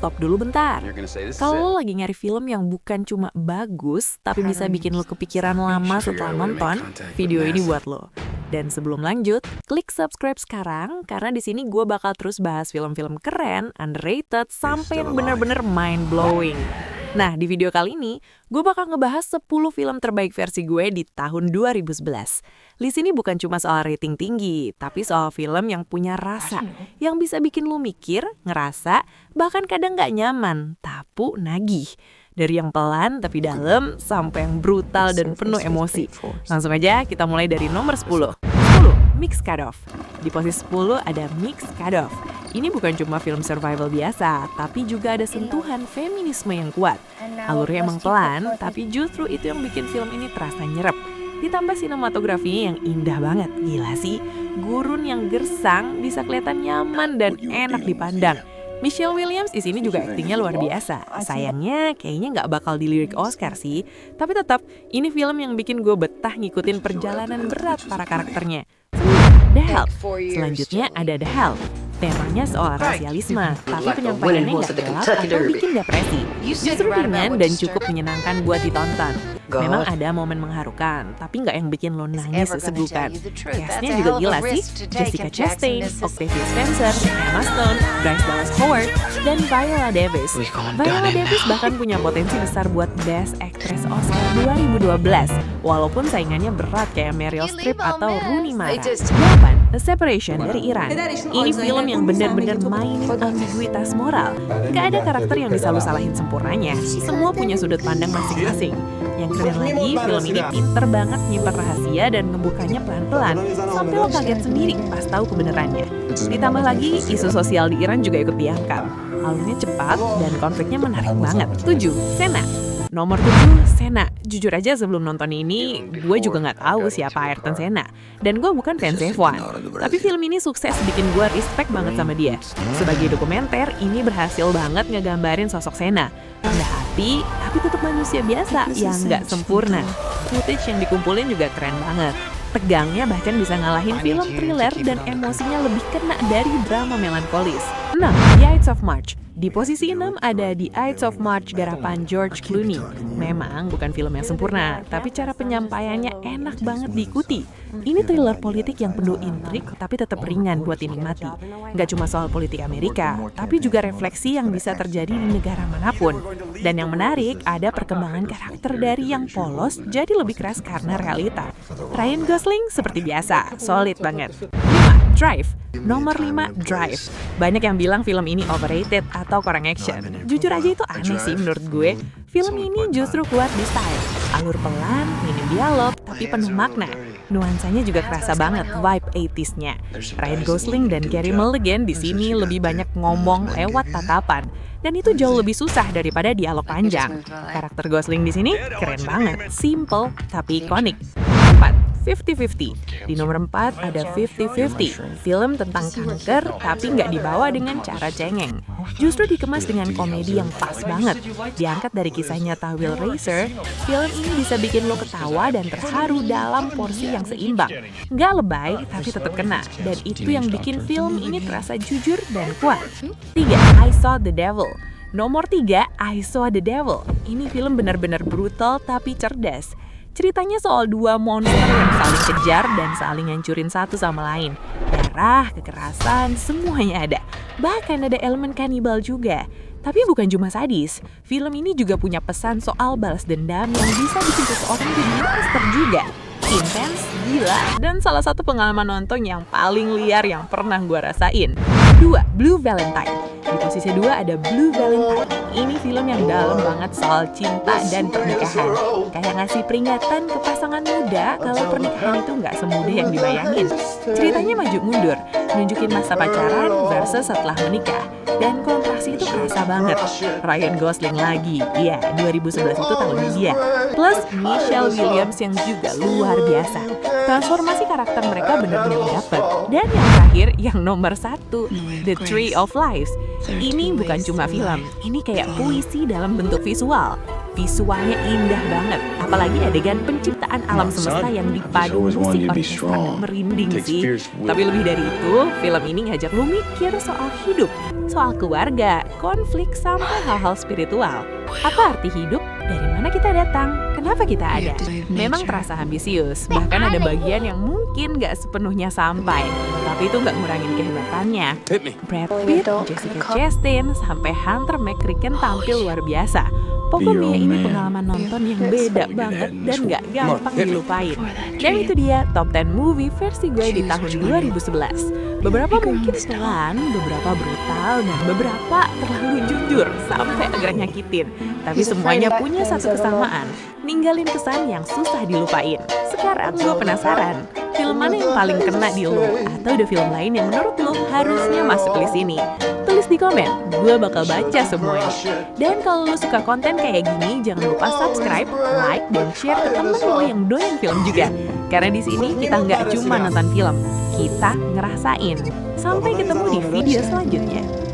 stop dulu bentar. You're gonna say this is Kalau it. lo lagi nyari film yang bukan cuma bagus, tapi bisa bikin lo kepikiran lama setelah nonton, video ini buat lo. Dan sebelum lanjut, klik subscribe sekarang, karena di sini gue bakal terus bahas film-film keren, underrated, sampai yang bener-bener mind-blowing. Nah, di video kali ini, gue bakal ngebahas 10 film terbaik versi gue di tahun 2011. List ini bukan cuma soal rating tinggi, tapi soal film yang punya rasa, yang bisa bikin lo mikir, ngerasa, bahkan kadang gak nyaman, tapi nagih. Dari yang pelan tapi dalam, sampai yang brutal dan penuh emosi. Langsung aja kita mulai dari nomor 10. 10. Mix Cutoff. Di posisi 10 ada Mix Cutoff. Ini bukan cuma film survival biasa, tapi juga ada sentuhan feminisme yang kuat. Alurnya emang pelan, tapi justru itu yang bikin film ini terasa nyerep. Ditambah sinematografinya yang indah banget. Gila sih, gurun yang gersang bisa kelihatan nyaman dan enak dipandang. Michelle Williams di sini juga aktingnya luar biasa. Sayangnya kayaknya nggak bakal dilirik Oscar sih. Tapi tetap, ini film yang bikin gue betah ngikutin perjalanan berat para karakternya. The Help. Selanjutnya ada The Help. Temanya soal rasialisme, tapi penyampaiannya nggak gelap atau bikin depresi. Justru ringan dan cukup menyenangkan buat ditonton. Memang ada momen mengharukan, tapi nggak yang bikin lo nangis sesegukan. Castnya juga gila sih. Jessica Chastain, Octavia Spencer, Emma Stone, Bryce Dallas Howard, dan Viola Davis. Viola Davis bahkan punya potensi besar buat Best Actress Oscar 2012, walaupun saingannya berat kayak Meryl Streep atau Rooney Mara. 8. The Separation dari Iran. Ini film yang benar-benar mainin ambiguitas moral. Gak ada karakter yang bisa lo salahin sempurnanya. Semua punya sudut pandang masing-masing. Yang keren lagi, film ini pinter banget nyimpen rahasia dan ngebukanya pelan-pelan sampai lo kaget sendiri pas tahu kebenarannya. Ditambah lagi, isu sosial di Iran juga ikut diangkat. Alurnya cepat dan konfliknya menarik banget. 7. Senna. Nomor 7, Senna. Jujur aja sebelum nonton ini, gue juga nggak tahu siapa Ayrton Senna. Dan gue bukan fans F1. Tapi film ini sukses bikin gue respect banget sama dia. Sebagai dokumenter, ini berhasil banget ngegambarin sosok Senna. Rendah hati, tapi tetap manusia biasa yang nggak sempurna. Footage yang dikumpulin juga keren banget. Tegangnya bahkan bisa ngalahin film thriller dan emosinya lebih kena dari drama melankolis. 6. The Ides of March. Di posisi 6 ada The Ides of March garapan George Clooney. Memang bukan film yang sempurna, tapi cara penyampaiannya enak banget diikuti. Ini thriller politik yang penuh intrik, tapi tetap ringan buat dinikmati. Nggak cuma soal politik Amerika, tapi juga refleksi yang bisa terjadi di negara manapun. Dan yang menarik, ada perkembangan karakter dari yang polos jadi lebih keras karena realita. Ryan Gosling seperti biasa, solid banget. 5. Drive. Nomor 5, Drive. Banyak yang bilang film ini overrated atau kurang action. Jujur aja itu aneh sih menurut gue. Film ini justru kuat di style. Alur pelan, minim dialog, tapi penuh makna. Nuansanya juga kerasa banget vibe 80s-nya. Ryan Gosling dan Carey Mulligan di sini lebih banyak ngomong lewat tatapan. Dan itu jauh lebih susah daripada dialog panjang. Karakter Gosling di sini keren banget, simple tapi ikonik. 4. 50-50. Di nomor 4 ada 50-50, film tentang kanker tapi nggak dibawa dengan cara cengeng. Justru dikemas dengan komedi yang pas banget. Diangkat dari kisah nyata Will Reiser, film ini bisa bikin lo ketawa dan terharu dalam porsi yang seimbang. Nggak lebay tapi tetap kena, dan itu yang bikin film ini terasa jujur dan kuat. 3. I Saw the Devil. Nomor 3, I Saw the Devil. Ini film benar-benar brutal tapi cerdas. Ceritanya soal dua monster yang saling kejar dan saling ngancurin satu sama lain. Darah, kekerasan, semuanya ada. Bahkan ada elemen kanibal juga. Tapi bukan cuma sadis, film ini juga punya pesan soal balas dendam yang bisa bikin seseorang jadi monster juga. Intens, gila, dan salah satu pengalaman nonton yang paling liar yang pernah gue rasain. 2. Blue Valentine. Di posisi 2 ada Blue Valentine. Ini film yang dalam banget soal cinta dan pernikahan. Kayak ngasih peringatan ke pasangan muda kalau pernikahan itu nggak semudah yang dibayangin. Ceritanya maju mundur, nunjukin masa pacaran versus setelah menikah. Dan kontrasi itu kerasa banget. Ryan Gosling lagi, ya 2011 itu tahunnya dia. Plus Michelle Williams yang juga luar biasa. Transformasi karakter mereka benar-benar dapet. Dan yang terakhir, yang nomor 1, The Tree of Life. Ini bukan cuma film, ini kayak puisi dalam bentuk visual. Visualnya indah banget, apalagi adegan penciptaan alam semesta yang dipadu musik orkestra, merinding sih. Tapi lebih dari itu, film ini ngajak lu mikir soal hidup, soal keluarga, konflik, sampai hal-hal spiritual. Apa arti hidup? Dari mana kita datang? Kenapa kita ada? Memang terasa ambisius, bahkan ada bagian yang mungkin gak sepenuhnya sampai. Tapi itu gak ngurangin kehebatannya. Brad Pitt, Jessica Chastain, sampai Hunter McCracken tampil luar biasa. Pokoknya ini pengalaman nonton yang beda banget dan gak gampang dilupain. Dan itu dia top 10 movie versi gue di tahun 2011. Beberapa mungkin pelan, beberapa brutal, dan beberapa terlalu jujur sampai agak nyakitin. Tapi semuanya punya satu kesamaan, ninggalin kesan yang susah dilupain. Sekarang gue penasaran, film mana yang paling kena di lo? Atau ada film lain yang menurut lo harusnya masuk list ini? Tulis di komen, gue bakal baca semuanya. Dan kalau lo suka konten kayak gini, jangan lupa subscribe, like, dan share ke temen lo yang doyan film juga. Karena di sini kita nggak cuma nonton film, kita ngerasain. Sampai ketemu di video selanjutnya.